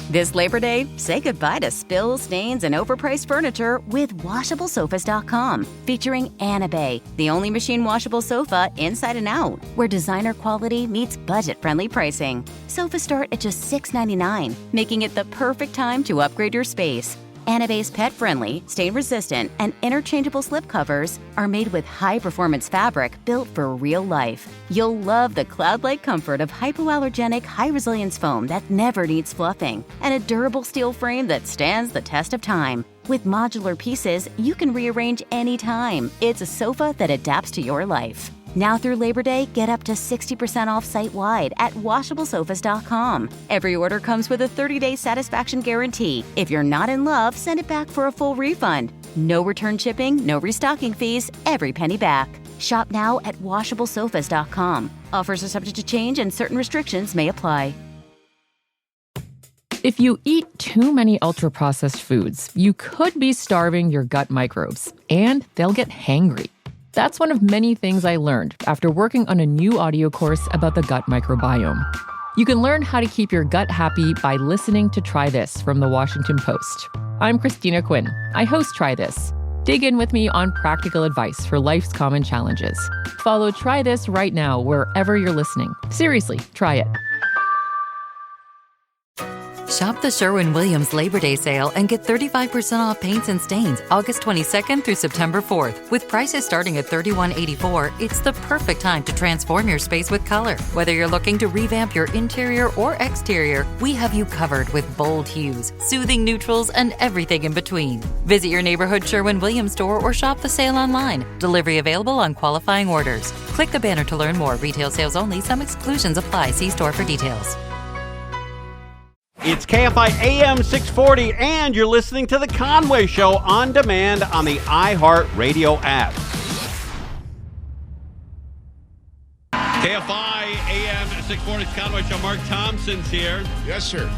This Labor Day, say goodbye to spills, stains, and overpriced furniture with WashableSofas.com, featuring Anabay, the only machine washable sofa inside and out, where designer quality meets budget-friendly pricing. Sofas start at just $6.99, making it the perfect time to upgrade your space. Anabay's pet-friendly, stain-resistant, and interchangeable slipcovers are made with high-performance fabric built for real life. You'll love the cloud-like comfort of hypoallergenic, high-resilience foam that never needs fluffing, and a durable steel frame that stands the test of time. With modular pieces, you can rearrange anytime. It's a sofa that adapts to your life. Now through Labor Day, get up to 60% off site-wide at WashableSofas.com. Every order comes with a 30-day satisfaction guarantee. If you're not in love, send it back for a full refund. No return shipping, no restocking fees, every penny back. Shop now at WashableSofas.com. Offers are subject to change and certain restrictions may apply. If you eat too many ultra-processed foods, you could be starving your gut microbes, and they'll get hangry. That's one of many things I learned after working on a new audio course about the gut microbiome. You can learn how to keep your gut happy by listening to Try This from the Washington Post. I'm Christina Quinn. I host Try This. Dig in with me on practical advice for life's common challenges. Follow Try This right now wherever you're listening. Seriously, try it. Shop the Sherwin-Williams Labor Day sale and get 35% off paints and stains August 22nd through September 4th. With prices starting at $31.84, it's the perfect time to transform your space with color. Whether you're looking to revamp your interior or exterior, we have you covered with bold hues, soothing neutrals, and everything in between. Visit your neighborhood Sherwin-Williams store or shop the sale online. Delivery available on qualifying orders. Click the banner to learn more. Retail sales only. Some exclusions apply. See store for details. It's KFI AM 640, and you're listening to The Conway Show on demand on the iHeart Radio app. KFI AM 640, it's Conway Show. Mark Thompson's here. Yes, sir.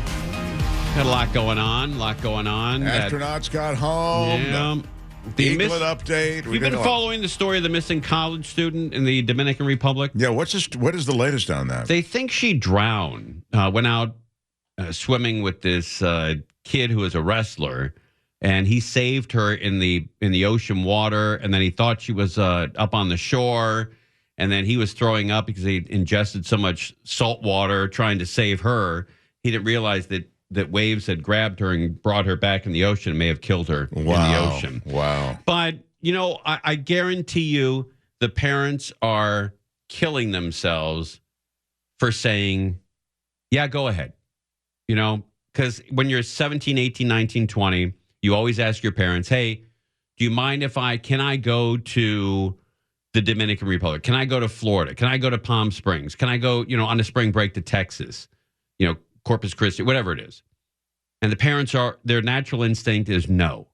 Got a lot going on, Astronauts got home. Yeah. The England update. You've been following the story of the missing college student in the Dominican Republic? Yeah, what is the latest on that? They think she drowned, went out swimming with this kid who is a wrestler, and he saved her in the ocean water, and then he thought she was up on the shore, and then he was throwing up because he ingested so much salt water trying to save her. He didn't realize that waves had grabbed her and brought her back in the ocean and may have killed her in the ocean. Wow. But, I guarantee you the parents are killing themselves for saying, yeah, go ahead. Because when you're 17, 18, 19, 20, you always ask your parents, hey, do you mind can I go to the Dominican Republic? Can I go to Florida? Can I go to Palm Springs? Can I go, on a spring break to Texas? Corpus Christi, whatever it is. And the parents their natural instinct is no.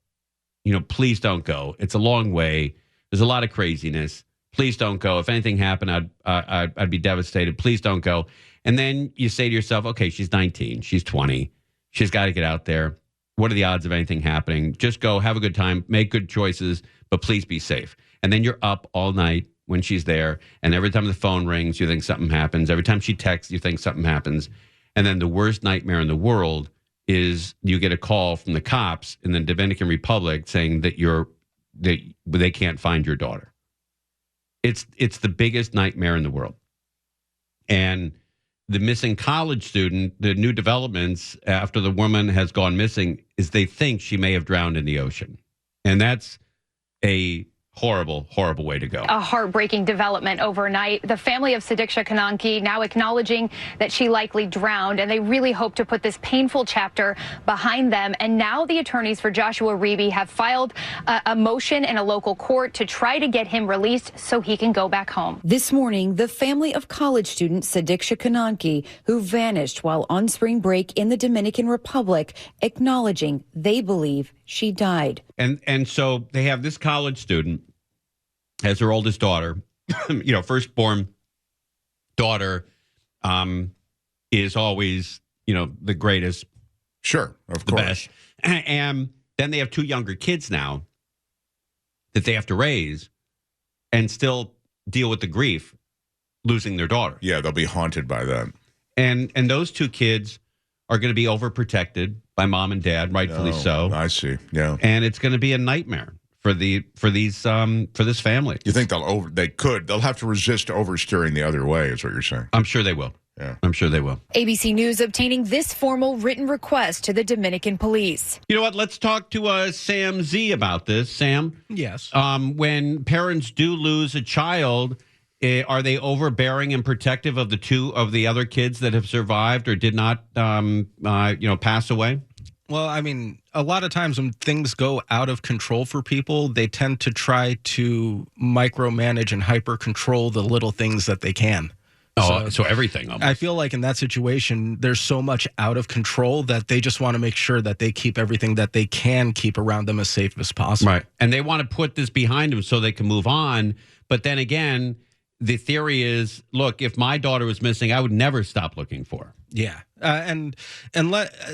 Please don't go. It's a long way. There's a lot of craziness. Please don't go. If anything happened, I'd be devastated. Please don't go. And then you say to yourself, okay, she's 19, she's 20, she's got to get out there. What are the odds of anything happening? Just go, have a good time, make good choices, but please be safe. And then you're up all night when she's there, and every time the phone rings, you think something happens. Every time she texts, you think something happens. And then the worst nightmare in the world is you get a call from the cops in the Dominican Republic saying that they can't find your daughter. It's the biggest nightmare in the world. And the missing college student, the new developments after the woman has gone missing is they think she may have drowned in the ocean. And that's a horrible, horrible way to go. A heartbreaking development overnight. The family of Sudiksha Konanki now acknowledging that she likely drowned, and they really hope to put this painful chapter behind them. And now the attorneys for Joshua Reeby have filed a motion in a local court to try to get him released so he can go back home. This morning, the family of college student Sudiksha Konanki, who vanished while on spring break in the Dominican Republic, acknowledging they believe she died. And so they have this college student as their oldest daughter, firstborn daughter is always, the greatest. Sure, of the course. Best. And then they have two younger kids now that they have to raise and still deal with the grief, losing their daughter. Yeah, they'll be haunted by that. And those two kids are going to be overprotected by mom and dad, rightfully so. I see. Yeah. And it's going to be a nightmare for this family. You think they'll have to resist oversteering the other way, is what you're saying? I'm sure they will. Yeah. I'm sure they will. ABC News obtaining this formal written request to the Dominican police. You know what? Let's talk to Sam Z about this. Sam? Yes. When parents do lose a child, are they overbearing and protective of the other kids that have survived or did not, pass away? Well, I mean, a lot of times when things go out of control for people, they tend to try to micromanage and hyper control the little things that they can. So everything. Almost. I feel like in that situation, there's so much out of control that they just want to make sure that they keep everything that they can keep around them as safe as possible. Right. And they want to put this behind them so they can move on. But then again, the theory is, look, if my daughter was missing, I would never stop looking for her. Yeah.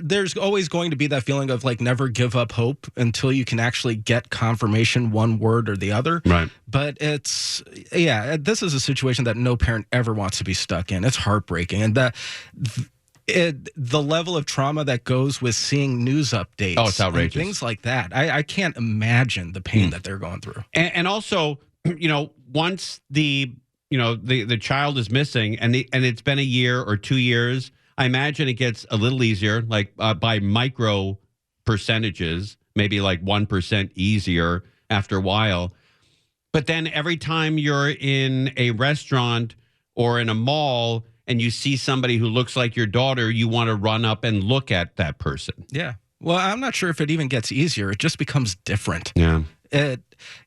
There's always going to be that feeling of like never give up hope until you can actually get confirmation one word or the other. Right. But this is a situation that no parent ever wants to be stuck in. It's heartbreaking. And the level of trauma that goes with seeing news updates. Oh, it's outrageous. And things like that. I can't imagine the pain that they're going through. And also, once the child is missing and it's been a year or 2 years, I imagine it gets a little easier, like by micro percentages, maybe like 1% easier after a while. But then every time you're in a restaurant or in a mall and you see somebody who looks like your daughter, you want to run up and look at that person. Yeah. Well, I'm not sure if it even gets easier. It just becomes different. Yeah.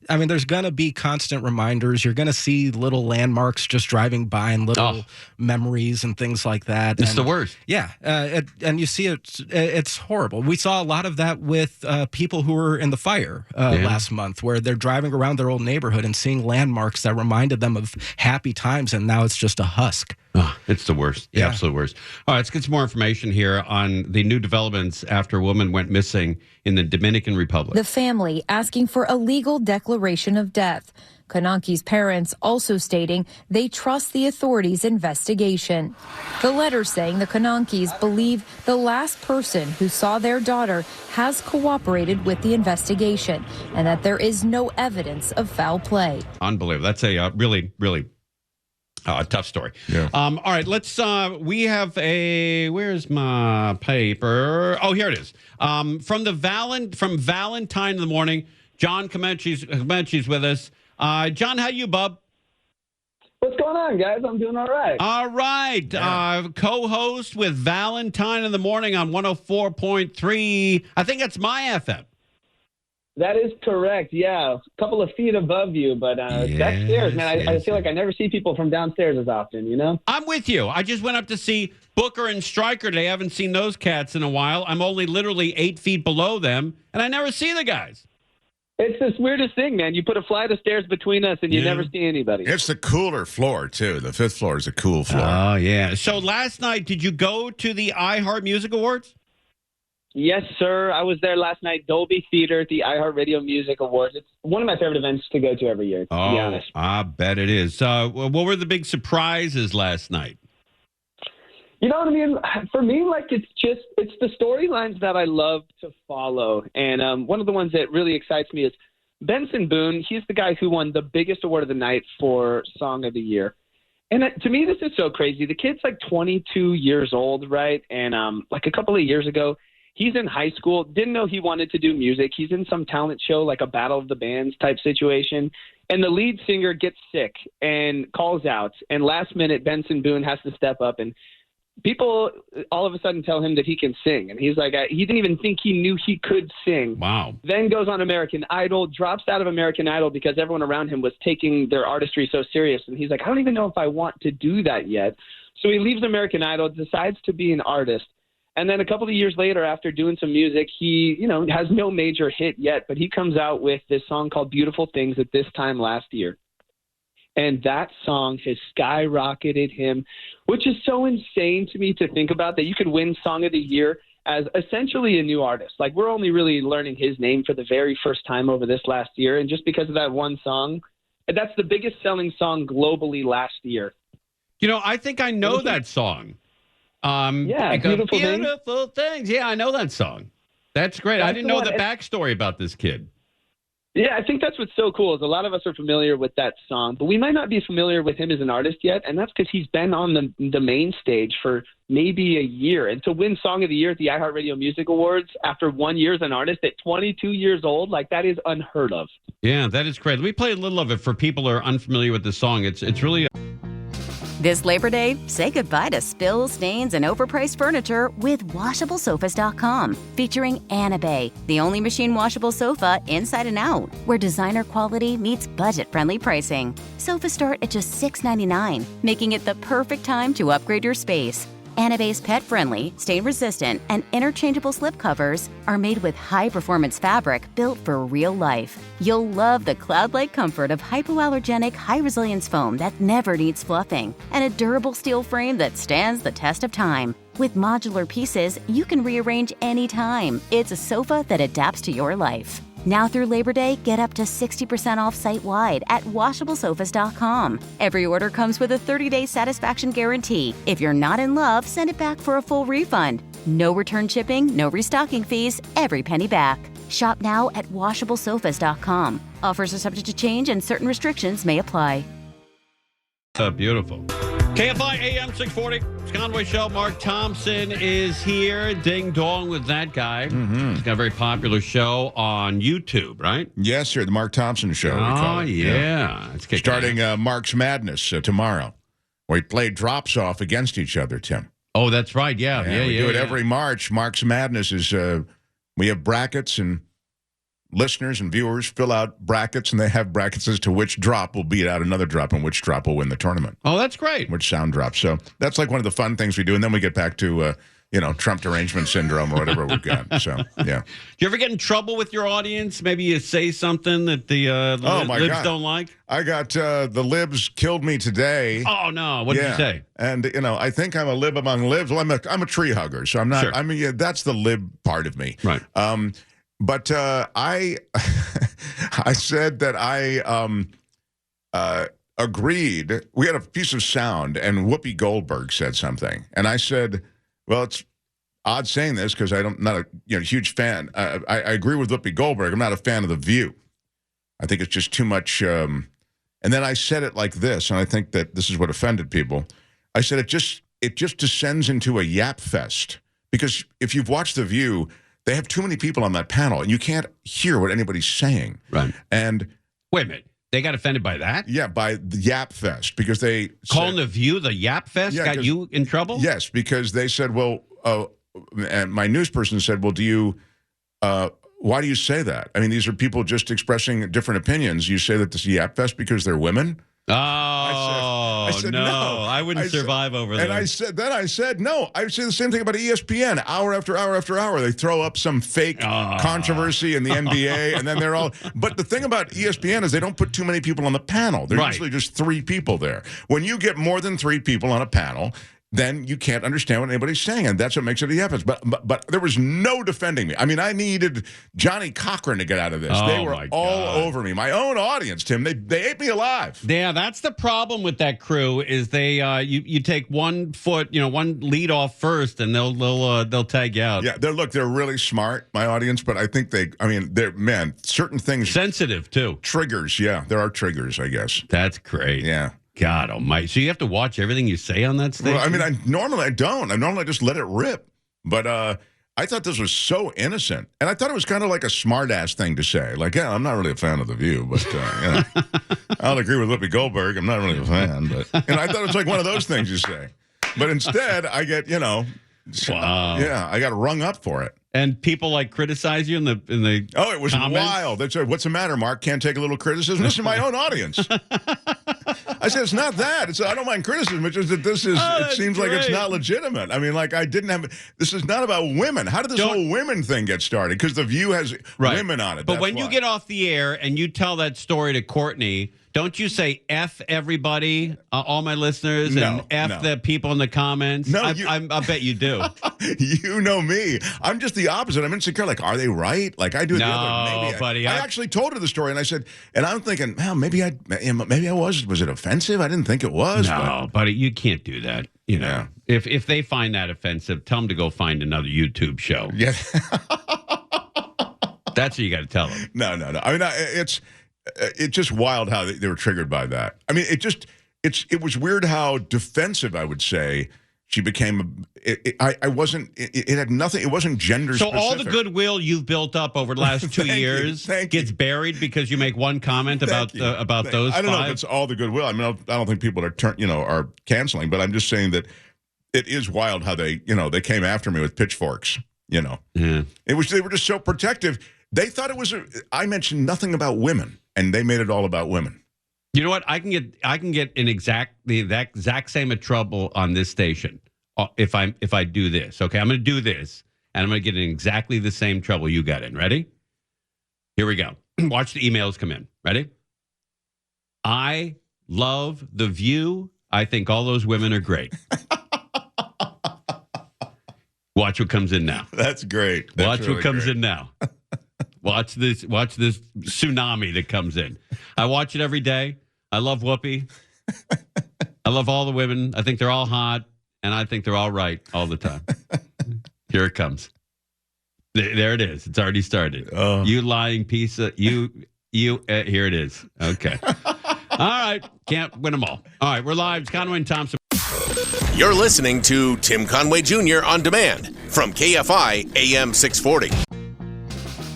There's going to be constant reminders. You're going to see little landmarks just driving by and little memories and things like that. It's the worst. Yeah. And you see it's horrible. We saw a lot of that with people who were in the fire last month, where they're driving around their old neighborhood and seeing landmarks that reminded them of happy times. And now it's just a husk. Oh, it's the worst. The absolute worst. All right, let's get some more information here on the new developments after a woman went missing in the Dominican Republic. The family asking for a legal declaration of death. Konanki's parents also stating they trust the authorities' investigation. The letter saying the Konankis believe the last person who saw their daughter has cooperated with the investigation and that there is no evidence of foul play. Unbelievable. That's a really, really tough story. Yeah. All right, let's, we have where's my paper? Oh, here it is. From Valentine in the Morning, Jon Comouche's with us. John, how you, bub? What's going on, guys? I'm doing all right. All right. Yeah. Co-host with Valentine in the Morning on 104.3. I think that's my FM. That is correct. Yeah, a couple of feet above you, but downstairs, man. I feel like I never see people from downstairs as often, you know? I'm with you. I just went up to see Booker and Stryker today. I haven't seen those cats in a while. I'm only literally 8 feet below them, and I never see the guys. It's this weirdest thing, man. You put a flight of stairs between us, and you never see anybody. It's the cooler floor, too. The 5th floor is a cool floor. Oh, yeah. So last night, did you go to the iHeart Music Awards? Yes, sir. I was there last night, Dolby Theater at the iHeart Radio Music Awards. It's one of my favorite events to go to every year, to be honest. I bet it is. What were the big surprises last night? You know what I mean? For me, like, it's the storylines that I love to follow. And one of the ones that really excites me is Benson Boone. He's the guy who won the biggest award of the night for Song of the Year. And to me, this is so crazy. The kid's like 22 years old, right? And like a couple of years ago, he's in high school, didn't know he wanted to do music. He's in some talent show, like a Battle of the Bands type situation. And the lead singer gets sick and calls out. And last minute, Benson Boone has to step up. And people all of a sudden tell him that he can sing. And he's like, he didn't even think he knew he could sing. Wow. Then goes on American Idol, drops out of American Idol because everyone around him was taking their artistry so serious. And he's like, I don't even know if I want to do that yet. So he leaves American Idol, decides to be an artist. And then a couple of years later, after doing some music, he, has no major hit yet, but he comes out with this song called Beautiful Things at this time last year. And that song has skyrocketed him, which is so insane to me to think about, that you could win Song of the Year as essentially a new artist. Like, we're only really learning his name for the very first time over this last year. And just because of that one song, that's the biggest selling song globally last year. I think I know that song. Yeah, Beautiful Things. Beautiful Things. Yeah, I know that song. That's great. I didn't know the backstory about this kid. Yeah, I think that's what's so cool is a lot of us are familiar with that song, but we might not be familiar with him as an artist yet, and that's because he's been on the main stage for maybe a year. And to win Song of the Year at the iHeartRadio Music Awards after 1 year as an artist at 22 years old, like that is unheard of. Yeah, that is great. Let me play a little of it for people who are unfamiliar with the song. It's really... This Labor Day, say goodbye to spills, stains, and overpriced furniture with WashableSofas.com. Featuring Anabay, the only machine washable sofa inside and out, where designer quality meets budget-friendly pricing. Sofas start at just $6.99, making it the perfect time to upgrade your space. Anabay's pet-friendly, stain-resistant, and interchangeable slipcovers are made with high-performance fabric built for real life. You'll love the cloud-like comfort of hypoallergenic, high-resilience foam that never needs fluffing, and a durable steel frame that stands the test of time. With modular pieces, you can rearrange anytime. It's a sofa that adapts to your life. Now through Labor Day, get up to 60% off site-wide at WashableSofas.com. Every order comes with a 30-day satisfaction guarantee. If you're not in love, send it back for a full refund. No return shipping, no restocking fees, every penny back. Shop now at WashableSofas.com. Offers are subject to change and certain restrictions may apply. Beautiful. KFI AM 640. It's Conway Show. Mark Thompson is here. Ding dong with that guy. He's got a very popular show on YouTube, right? Yes, sir. The Mark Thompson Show. Oh, yeah. It's starting Mark's Madness tomorrow, where he played drops off against each other, Tim. Oh, that's right. Yeah. We do it every March. Mark's Madness is we have brackets, and listeners and viewers fill out brackets, and they have brackets as to which drop will beat out another drop and which drop will win the tournament. Oh, that's great. Which sound drop. So that's like one of the fun things we do. And then we get back to, Trump derangement syndrome or whatever we've got. So, yeah. Do you ever get in trouble with your audience? Maybe you say something that the libs don't like? I got the libs killed me today. Oh, no. What did you say? And, I think I'm a lib among libs. Well, I'm a tree hugger, so I'm not. Sure. I mean, that's the lib part of me. Right. But I said that I agreed. We had a piece of sound, and Whoopi Goldberg said something. And I said, well, it's odd saying this because I'm not a huge fan. I agree with Whoopi Goldberg. I'm not a fan of The View. I think it's just too much. And then I said it like this, and I think that this is what offended people. I said it just descends into a yap fest. Because if you've watched The View, they have too many people on that panel, and you can't hear what anybody's saying. Right. And wait a minute. They got offended by that? Yeah, by the Yap Fest, because they calling The View the Yap Fest got you in trouble? Yes, because they said, well, and my news person said, well, why do you say that? I mean, these are people just expressing different opinions. You say that this is Yap Fest because they're women? Oh, I said no. I wouldn't survive over that. And I said, no. I would say the same thing about ESPN. Hour after hour after hour, they throw up some fake controversy in the NBA, and then they're all. But the thing about ESPN is they don't put too many people on the panel. There's usually just 3 people there. When you get more than 3 people on a panel, then you can't understand what anybody's saying, and that's what makes it a Yap. But there was no defending me. I mean, I needed Johnny Cochran to get out of this. They were all over me. My own audience, Tim, they ate me alive. Yeah, that's the problem with that crew is they you take 1 foot, one lead off first, and they'll tag you out. Yeah, they're really smart, my audience, but I think they're certain things sensitive too. Triggers, yeah, there are triggers, I guess. That's great. Yeah. God almighty. So you have to watch everything you say on that stage? Well, I mean, I normally don't. I normally just let it rip. But I thought this was so innocent. And I thought it was kind of like a smart-ass thing to say. Like, yeah, I'm not really a fan of The View, but I'll agree with Whoopi Goldberg. I'm not really a fan. But I thought it was like one of those things you say. But instead, I get, wow. Yeah, I got rung up for it. And people criticize you in the oh, it was comments? Wild. They said, "What's the matter, Mark? Can't take a little criticism?" This is my own audience. I said, "It's not that. I don't mind criticism. It's just that this is. It seems like it's not legitimate. I mean, I didn't have. This is not about women. How did this whole women thing get started? Because The View has women on it. But when you get off the air and you tell that story to Courtney, don't you say F everybody, all my listeners, and F the people in the comments? No, I bet you do. You know me. I'm just the opposite. I'm insecure. Like, are they right? Like, I do the other. Maybe buddy. I actually told her the story, and I said, and I'm thinking, well, maybe I was. Was it offensive? I didn't think it was. No, buddy, you can't do that. You know, if they find that offensive, tell them to go find another YouTube show. Yeah. That's what you got to tell them. No. I mean, it's just wild how they were triggered by that. I mean, it was weird how defensive, I would say, she became. It had nothing. It wasn't gender specific. So all the goodwill you've built up over the last 2 years gets buried because you make one comment about those. I don't know if it's all the goodwill. I mean, I don't think people are canceling, but I'm just saying that it is wild how they came after me with pitchforks. They were just so protective. They thought it was. I mentioned nothing about women, and they made it all about women. You know what? I can get the exact same trouble on this station if I do this. Okay, I'm going to do this, and I'm going to get in exactly the same trouble you got in. Ready? Here we go. Watch the emails come in. Ready? I love The View. I think all those women are great. Watch what comes in now. That's great. Watch what comes in now. Watch this tsunami that comes in. I watch it every day. I love Whoopi. I love all the women. I think they're all hot, and I think they're all right all the time. Here it comes. There it is. It's already started. Oh. You lying piece of you. Here it is. Okay. All right. Can't win them all. All right. We're live. It's Conway and Thompson. You're listening to Tim Conway Jr. On Demand from KFI AM 640.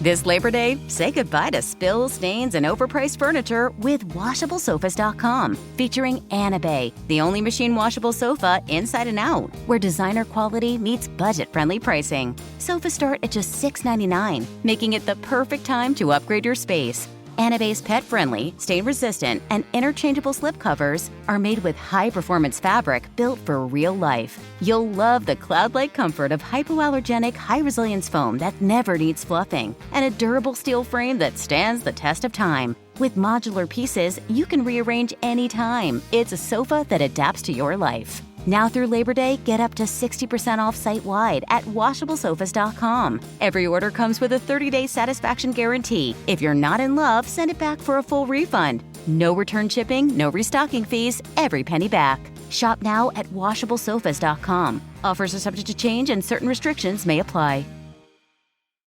This Labor Day, say goodbye to spills, stains, and overpriced furniture with WashableSofas.com. Featuring Anabay, the only machine washable sofa inside and out, where designer quality meets budget-friendly pricing. Sofas start at just $6.99, making it the perfect time to upgrade your space. Anabay's pet-friendly, stain-resistant, and interchangeable slipcovers are made with high-performance fabric built for real life. You'll love the cloud-like comfort of hypoallergenic, high-resilience foam that never needs fluffing, and a durable steel frame that stands the test of time. With modular pieces, you can rearrange anytime. It's a sofa that adapts to your life. Now through Labor Day, get up to 60% off site-wide at WashableSofas.com. Every order comes with a 30-day satisfaction guarantee. If you're not in love, send it back for a full refund. No return shipping, no restocking fees, every penny back. Shop now at WashableSofas.com. Offers are subject to change and certain restrictions may apply.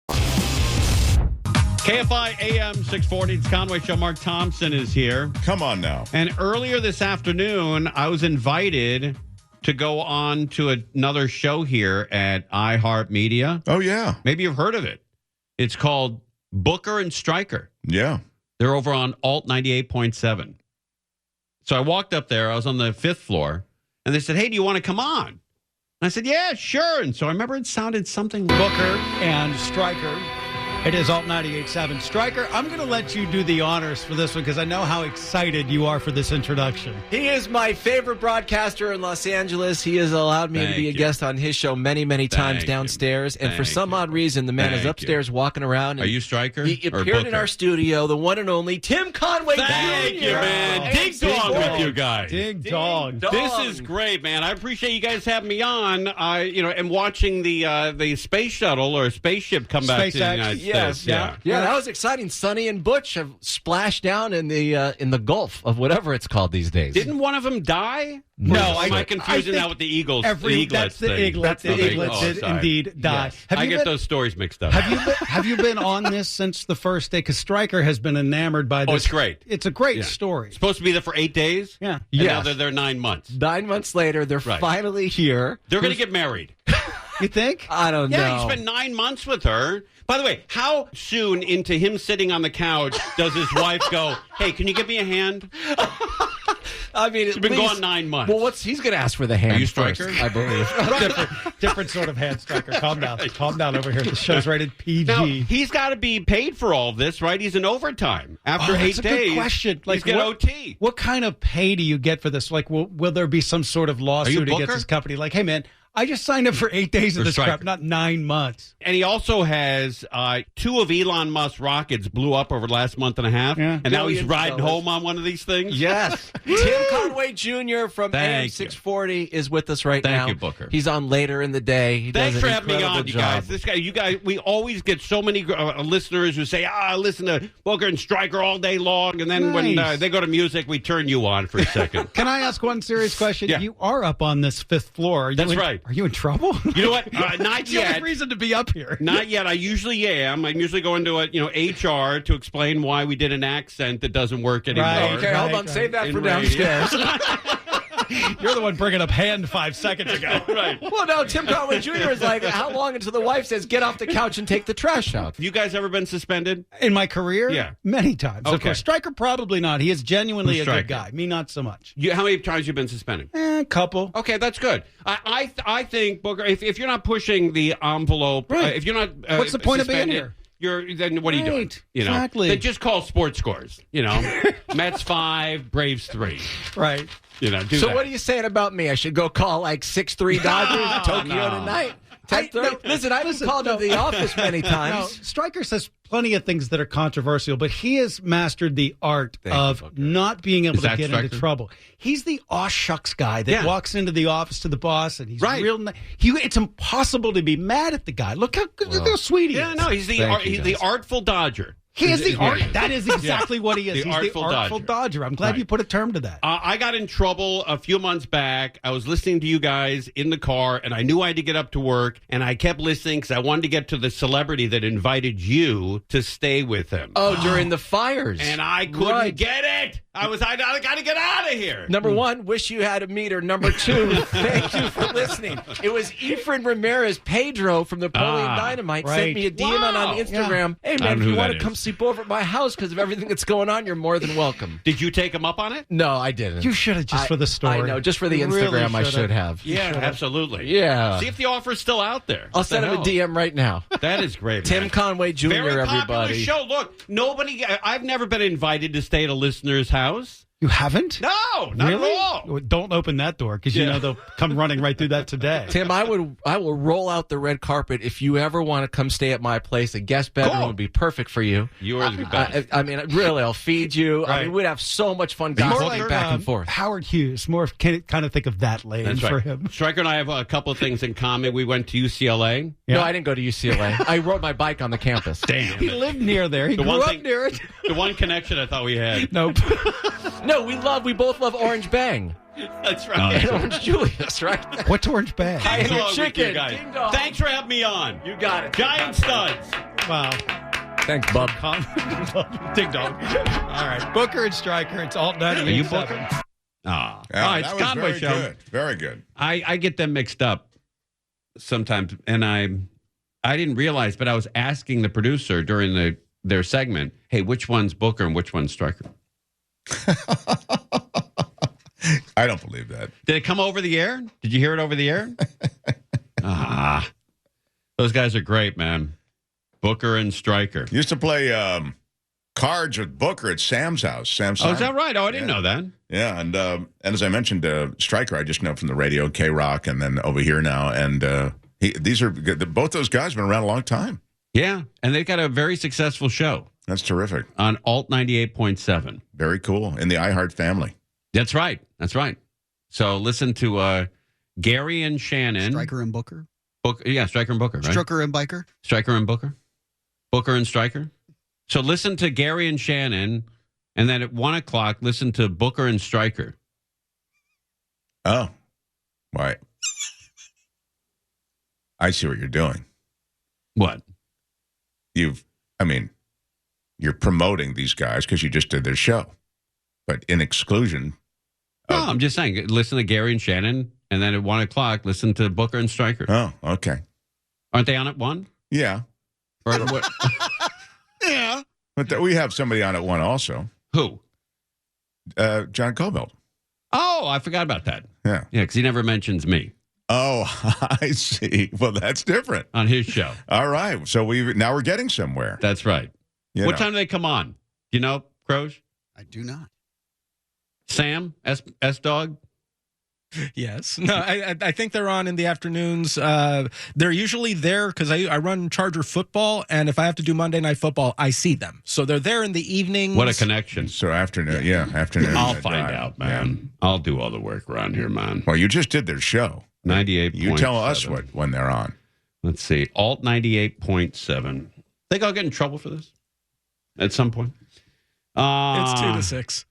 KFI AM 640, it's Conway Show. Mark Thompson is here. Come on now. And earlier this afternoon, I was invited to go on to another show here at iHeart Media. Oh, yeah. Maybe you've heard of it. It's called Booker and Stryker. Yeah. They're over on Alt 98.7. So I walked up there. I was on the 5th floor. And they said, hey, do you want to come on? And I said, yeah, sure. And so I remember it sounded something like Booker and Stryker. It is Alt 98.7. Stryker, I'm going to let you do the honors for this one because I know how excited you are for this introduction. He is my favorite broadcaster in Los Angeles. He has allowed me to be a guest on his show many, many times downstairs. And for some odd reason, the man is upstairs walking around. Are you Stryker? He appeared in our studio, the one and only Tim Conway Jr. Thank you, man. Ding dong with you guys. Ding dong. This is great, man. I appreciate you guys having me on. And watching the space shuttle or spaceship come back to the United States. Yeah, that was exciting. Sonny and Butch have splashed down in the Gulf of whatever it's called these days. Didn't one of them die? No, am I confusing that with the Eagles? That's the Eaglet. The Eaglet did indeed die. Yes. I get those stories mixed up. Have you been on this since the first day? Because Stryker has been enamored by this. Oh, it's great. It's a great story. It's supposed to be there for 8 days. Yeah. And now they're there 9 months. 9 months later, they're finally here. They're going to get married. You think? I don't know. Yeah, he spent 9 months with her. By the way, how soon into him sitting on the couch does his wife go, hey, can you give me a hand? I mean, he's been gone 9 months. Well, he's going to ask for the hand? Are you Stryker? I believe. different sort of hand, Stryker. Calm down over here. The show's rated PG. Now, he's got to be paid for all of this, right? He's in overtime. After 8 days, that's a good question. He's got OT. What kind of pay do you get for this? Like, will there be some sort of lawsuit against his company? Like, hey, man, I just signed up for 8 days of this Stryker. crap, not 9 months. And he also has 2 of Elon Musk's rockets blew up over the last month and a half. Yeah. And now he's riding $billions. home on one of these things. Yes. Tim Conway Jr. from AM Thank you. 640 is with us right now. Thank you, Booker. He's on later in the day. He Thanks does for an having me incredible on, you job. guys. You guys, we always get so many listeners who say, I listen to Booker and Stryker all day long. And then when Nice. they go to music, we turn you on for a second. Can I ask one serious question? Yeah. You are up on this 5th floor. That's right. Are you in trouble? You know what? Not It's the only yet. reason to be up here. Not yet. I usually am. I'm usually going to HR to explain why we did an accent that doesn't work anymore. Right, Okay, hold on. Save that In for radio. downstairs. You're the one bringing up hand 5 seconds ago. Right. Well, no, Tim Conway Jr. is like, how long until the wife says, get off the couch and take the trash out? You guys ever been suspended? In my career? Yeah. Many times. Of Okay. course. Stryker, probably not. He is genuinely a Stryker? good guy. Me, not so much. How many times you been suspended? A couple. Okay, that's good. I think, Booker, if you're not pushing the envelope, Right. if you're not What's the point of being suspended, here? Then what are you doing? Right, exactly. Then just call sports scores. Mets 5, Braves 3. Right. Do So that. what are you saying about me? I should go call like 6-3 Dodgers, Tokyo tonight? 10:30? Listen, I've been called to the office many No, times. Stryker says plenty of things that are controversial, but he has mastered the art of not being able Is to that get Stryker? into trouble. He's the aw shucks guy that Yeah. walks into the office to the boss, and he's Right. real. It's impossible to be mad at the guy. Look how sweet he Yeah, is. no, he's the artful Dodger. He is the Yeah. art. That is exactly what he is. The He's artful the artful Dodger. I'm glad Right. you put a term to that. I got in trouble a few months back. I was listening to you guys in the car, and I knew I had to get up to work, and I kept listening because I wanted to get to the celebrity that invited you to stay with him. Oh, during the fires. And I couldn't get it. I got to get out of here. Number one, wish you had a meter. Number two, thank you for listening. It was Efrain Ramirez Pedro from Napoleon Dynamite sent right. me a DM on Instagram. Hey, I don't man, know if you who want that to come is. sleep over at my house because of everything that's going on, you're more than welcome. Did you take him up on it? No, I didn't. You should have just for the story. I know, just for the You Instagram, really I should have. Yeah, absolutely. Yeah. See if the offer's still out there. I'll What the send him a hell? DM right now. That is great, Tim man. Conway Jr., Very popular everybody. show. Look, I've never been invited to stay at a listener's house. You haven't? No, not Really? at all. Don't open that door because you know they'll come running right through that today. Tim, I will roll out the red carpet if you ever want to come stay at my place. A guest bedroom Cool. would be perfect for you. You are the best. I mean, really, I'll feed you. I Right. mean, we'd have so much fun More gossiping like back and forth. Howard Hughes. More kind of think of that lane That's for right. him. Stryker and I have a couple of things in common. We went to UCLA. Yeah. No, I didn't go to UCLA. I rode my bike on the campus. Damn. He lived near there. He The grew one up thing- near it. The one connection I thought we had. Nope. No, we both love Orange Bang That's right. and Orange Julius, right? What's orange bag? I Ding am dong with chicken. you guys. Ding dong. Thanks for having me on. You got it. Giant studs. Wow. Thanks, bub. Ding dong. All right. Booker and Stryker. It's alt 98.7. Are you Booker? Ah. Yeah, It's that was Conway very Show. good. Very good. I get them mixed up sometimes, and I didn't realize, but I was asking the producer during their segment, hey, which one's Booker and which one's Stryker? I don't believe that. Did it come over the air? Did you hear it over the air? Those guys are great, man. Booker and Stryker. Used to play cards with Booker at Sam's house. Sam Oh, is Simon. that right? Oh, I didn't Yeah. know that. Yeah, and as I mentioned, Stryker, I just know from the radio, K-Rock, and then over here now. And these are both those guys have been around a long time. Yeah, and they've got a very successful show That's terrific. on Alt 98.7. Very cool. In the iHeart family. That's right. That's right. So listen to Gary and Shannon. Stryker and Booker. Stryker and Booker, right? Stryker and Biker. Stryker and Booker. Booker and Stryker. So listen to Gary and Shannon, and then at 1 o'clock, listen to Booker and Stryker. Oh, why? I see what you're doing. What? You're promoting these guys because you just did their show, but in exclusion. No, I'm just saying, listen to Gary and Shannon, and then at 1 o'clock, listen to Booker and Stryker. Oh, okay. Aren't they on at 1? Yeah. Or what? Yeah. But we have somebody on at 1 also. Who? Jon Comouche. Oh, I forgot about that. Yeah. Yeah, because he never mentions me Oh, I see. Well, that's different. on his show. All right. So now we're getting somewhere. That's right. You What know. time do they come on? Do you know, Croge? I do not. Sam? S Dog? Yes. No, I think they're on in the afternoons. They're usually there because I run Charger football, and if I have to do Monday Night Football, I see them. So they're there in the evenings. What a connection. So afternoon, afternoon. I'll find out, man. Yeah. I'll do all the work around here, man. Well, you just did their show. 98.7. You tell us when they're on. Let's see. Alt 98.7. Think I'll get in trouble for this at some point? It's 2 to 6.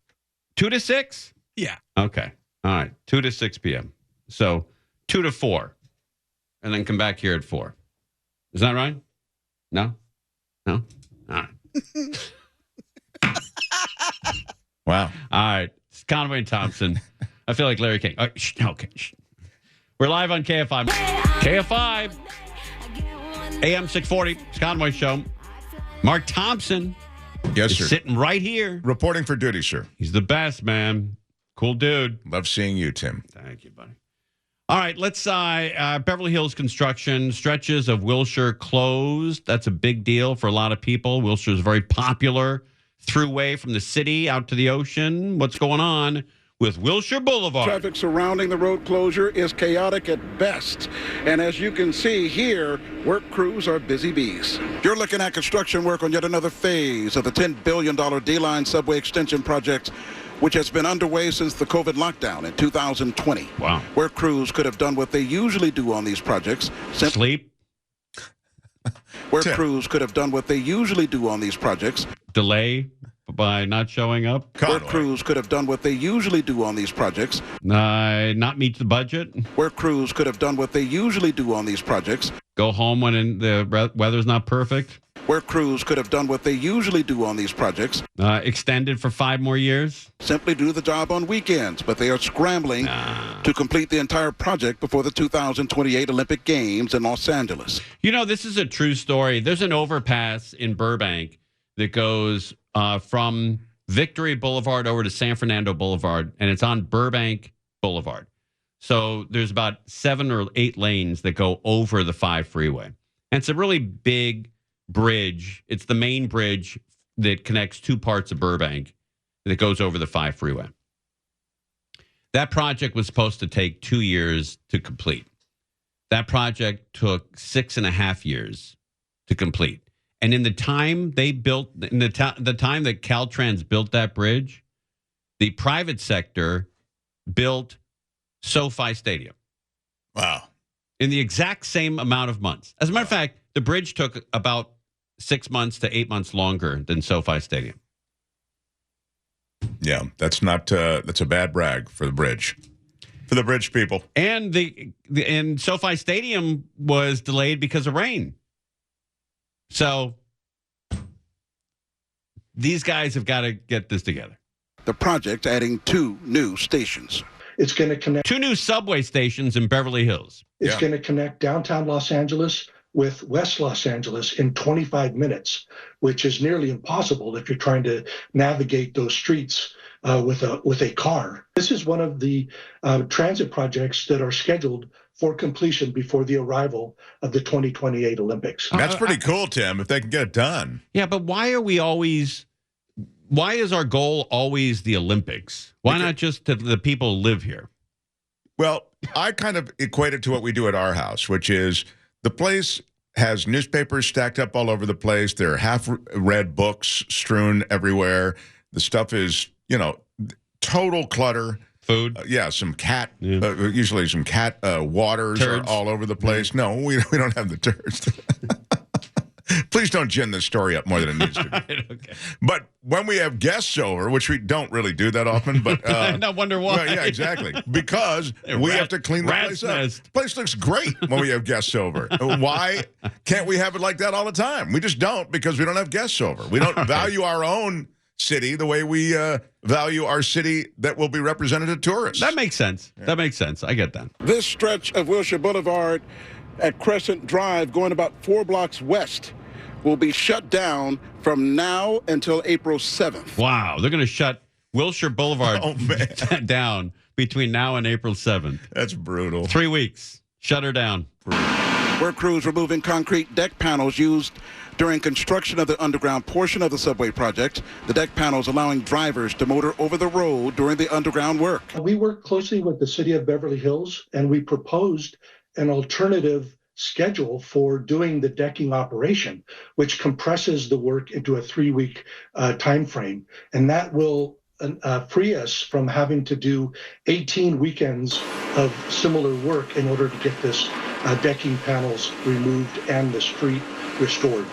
2 to 6? Yeah. Okay. All right. 2 to 6 p.m. So 2 to 4. And then come back here at 4. Is that right? No? No? All right. Wow. All right. It's Conway and Thompson. I feel like Larry King. Oh, okay. We're live on KFI. KFI. AM 640. It's Conway Show. Mark Thompson. Yes, sir. Sitting right here. Reporting for duty, sir. He's the best, man. Cool dude. Love seeing you, Tim. Thank you, buddy. All right, let's Beverly Hills construction. Stretches of Wilshire closed. That's a big deal for a lot of people. Wilshire is a very popular throughway from the city out to the ocean. What's going on with Wilshire Boulevard? Traffic surrounding the road closure is chaotic at best. And as you can see here, work crews are busy bees. You're looking at construction work on yet another phase of the $10 billion D-Line subway extension project, which has been underway since the COVID lockdown in 2020. Wow. Where crews could have done what they usually do on these projects. Sleep. Where crews could have done what they usually do on these projects. Delay by not showing up. Where crews could have done what they usually do on these projects. Not meet the budget. Where crews could have done what they usually do on these projects. Go home when the weather's not perfect. Where crews could have done what they usually do on these projects. Extended for 5 more years. Simply do the job on weekends, but they are scrambling to complete the entire project before the 2028 Olympic Games in Los Angeles. You know, this is a true story. There's an overpass in Burbank that goes from Victory Boulevard over to San Fernando Boulevard, and it's on Burbank Boulevard. So there's about 7 or 8 lanes that go over the 5 freeway. And it's a really big bridge. It's the main bridge that connects 2 parts of Burbank that goes over the 5 freeway. That project was supposed to take 2 years to complete. That project took 6.5 years to complete. And in the time they built, in the time that Caltrans built that bridge, the private sector built SoFi Stadium. Wow. In the exact same amount of months. As a matter of fact, the bridge took about 6 months to 8 months longer than SoFi Stadium. Yeah, that's a bad brag for the bridge. For the bridge people. And and SoFi Stadium was delayed because of rain. So these guys have got to get this together. The project adding 2 new stations. It's going to connect 2 new subway stations in Beverly Hills. It's going to connect downtown Los Angeles with West Los Angeles in 25 minutes, which is nearly impossible if you're trying to navigate those streets with a car. This is one of the transit projects that are scheduled for completion before the arrival of the 2028 Olympics. That's pretty cool, Tim, if they can get it done. Yeah, but why is our goal always the Olympics? Why not just to the people who live here? Well, I kind of equate it to what we do at our house, which is the place has newspapers stacked up all over the place. There are half-read books strewn everywhere. The stuff is, total clutter. Food? Some cat, usually some cat waters turds. Are all over the place. No, we don't have the turds. Please don't gin this story up more than it needs to be. Right, okay. But when we have guests over, which we don't really do that often, but I wonder why. Well, yeah, exactly. Because we have to clean the place up. The place looks great when we have guests over. Why can't we have it like that all the time? We just don't, because we don't have guests over. We don't value our own city the way we value our city that will be represented to tourists. That makes sense. Yeah. That makes sense. I get that. This stretch of Wilshire Boulevard at Crescent Drive, going about 4 blocks west, will be shut down from now until April 7th. Wow. They're going to shut Wilshire Boulevard down between now and April 7th. That's brutal. 3 weeks. Shut her down. Work crews removing concrete deck panels used during construction of the underground portion of the subway project. The deck panels allowing drivers to motor over the road during the underground work. We worked closely with the city of Beverly Hills, and we proposed an alternative schedule for doing the decking operation, which compresses the work into a 3-week time frame. And that will free us from having to do 18 weekends of similar work in order to get this decking panels removed and the street restored.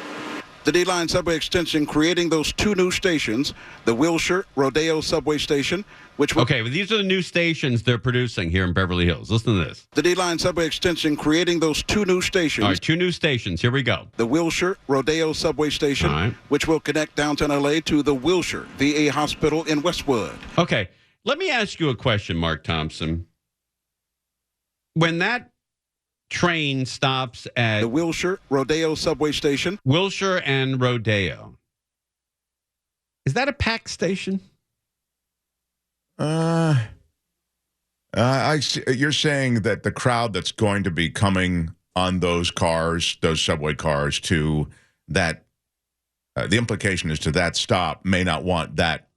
The D-Line subway extension creating those 2 new stations, the Wilshire Rodeo subway station, which will... Okay, well, these are the new stations they're producing here in Beverly Hills. Listen to this. The D-Line subway extension creating those 2 new stations. All right, 2 new stations. Here we go. The Wilshire Rodeo subway station, which will connect downtown L.A. to the Wilshire VA hospital in Westwood. Okay, let me ask you a question, Mark Thompson. When that train stops at the Wilshire Rodeo subway station. Wilshire and Rodeo. Is that a packed station? I see, you're saying that the crowd that's going to be coming on those cars, those subway cars, to that, the implication is to that stop may not want that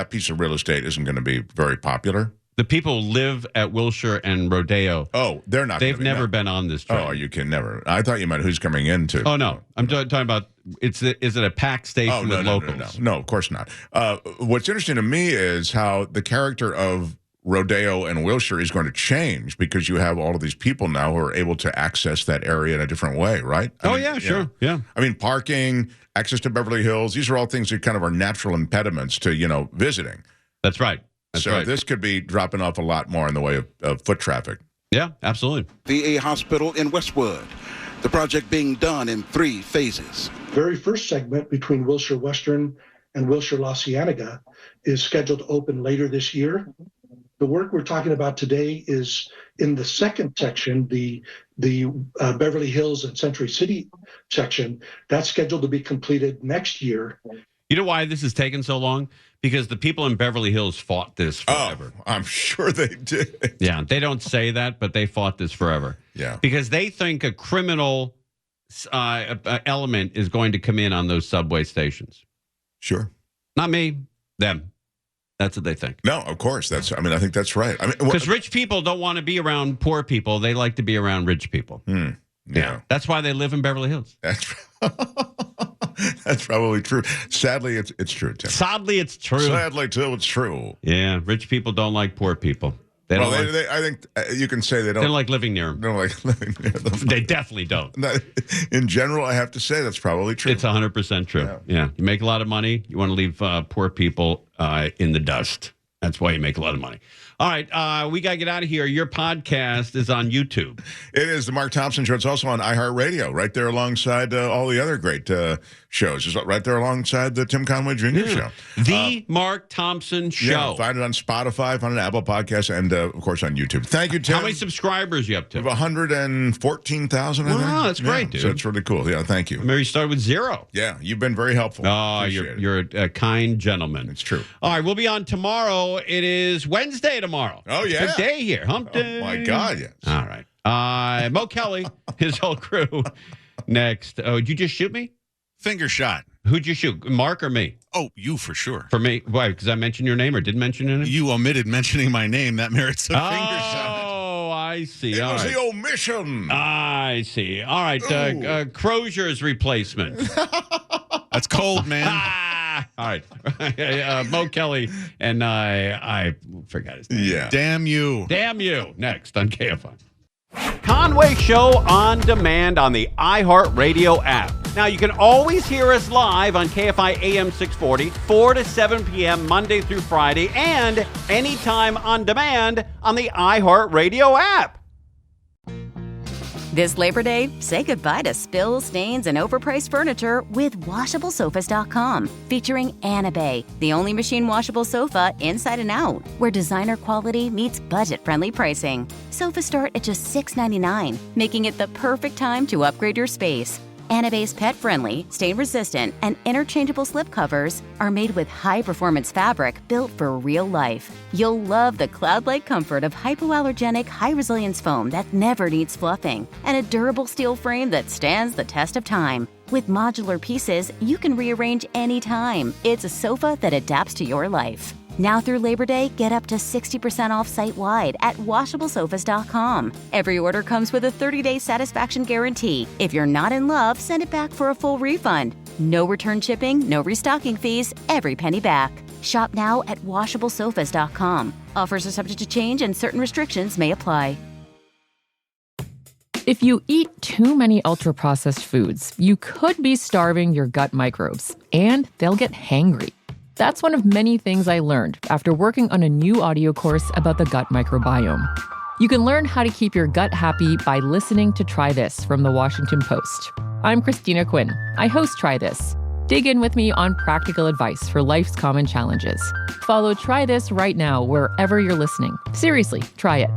piece of real estate isn't going to be very popular. The people who live at Wilshire and Rodeo. Oh, they're not. They've never been on this train. Oh, you can never. I thought you meant who's coming into. Oh, no. I'm talking about, is it a packed station with locals? No, of course not. What's interesting to me is how the character of Rodeo and Wilshire is going to change because you have all of these people now who are able to access that area in a different way, right? Sure. Yeah. I mean, parking, access to Beverly Hills, these are all things that kind of are natural impediments to, visiting. That's right. This could be dropping off a lot more in the way of foot traffic. Yeah, absolutely. VA hospital in Westwood. The project being done in 3 phases. Very first segment between Wilshire Western and Wilshire La Cienega is scheduled to open later this year. The work we're talking about today is in the second section, the Beverly Hills and Century City section. That's scheduled to be completed next year. You know why this has taken so long? Because the people in Beverly Hills fought this forever. Oh, I'm sure they did. Yeah, they don't say that, but they fought this forever. Yeah. Because they think a criminal element is going to come in on those subway stations. Sure. Not me, them. That's what they think. No, of course. I think that's right. Because rich people don't want to be around poor people. They like to be around rich people. Yeah. That's why they live in Beverly Hills. That's probably true. Sadly, it's true, Tim. Sadly, it's true. Sadly, too, it's true. Yeah, rich people don't like poor people. I think you can say they don't like living near them. They don't like living near them. They definitely don't. In general, I have to say that's probably true. It's 100% true. Yeah. You make a lot of money. You want to leave poor people in the dust. That's why you make a lot of money. All right, we got to get out of here. Your podcast is on YouTube. It is the Mark Thompson Show. It's also on iHeart Radio, right there alongside all the other great shows. It's right there alongside the Tim Conway Jr. Show. The Mark Thompson Show. Yeah, find it on Spotify, find it on Apple Podcasts, and, of course, on YouTube. Thank you, Tim. How many subscribers you up to? We have 114,000, I think. Wow, that's great, dude. So it's really cool. Yeah, thank you. Maybe you started with 0. Yeah, you've been very helpful. Oh, you're a kind gentleman. It's true. All right, we'll be on tomorrow. It is Wednesday tomorrow. Oh, yeah. Good day here. Hump day. Oh, my God, yes. All right. Mo Kelly, his whole crew. Next. Oh, did you just shoot me? Finger shot. Who'd you shoot? Mark or me? Oh, you for sure. For me? Why? Because I mentioned your name or didn't mention your name? You omitted mentioning my name. That merits a finger shot. Oh, I see. It was the omission. I see. All right. Crozier's replacement. That's cold, man. All right. Mo Kelly and I forgot his name. Yeah. Damn you. Damn you. Next on KFI. Conway Show on demand on the iHeart Radio app. Now, you can always hear us live on KFI AM 640, 4 to 7 p.m. Monday through Friday, and anytime on demand on the iHeart Radio app. This Labor Day, say goodbye to spills, stains, and overpriced furniture with WashableSofas.com. Featuring Anabay, the only machine washable sofa inside and out, where designer quality meets budget-friendly pricing. Sofas start at just $6.99, making it the perfect time to upgrade your space. Anabe's pet-friendly, stain-resistant, and interchangeable slip covers are made with high-performance fabric built for real life. You'll love the cloud-like comfort of hypoallergenic, high-resilience foam that never needs fluffing, and a durable steel frame that stands the test of time. With modular pieces, you can rearrange anytime. It's a sofa that adapts to your life. Now through Labor Day, get up to 60% off site-wide at washablesofas.com. Every order comes with a 30-day satisfaction guarantee. If you're not in love, send it back for a full refund. No return shipping, no restocking fees, every penny back. Shop now at washablesofas.com. Offers are subject to change and certain restrictions may apply. If you eat too many ultra-processed foods, you could be starving your gut microbes, and they'll get hangry. That's one of many things I learned after working on a new audio course about the gut microbiome. You can learn how to keep your gut happy by listening to Try This from the Washington Post. I'm Christina Quinn. I host Try This. Dig in with me on practical advice for life's common challenges. Follow Try This right now wherever you're listening. Seriously, try it.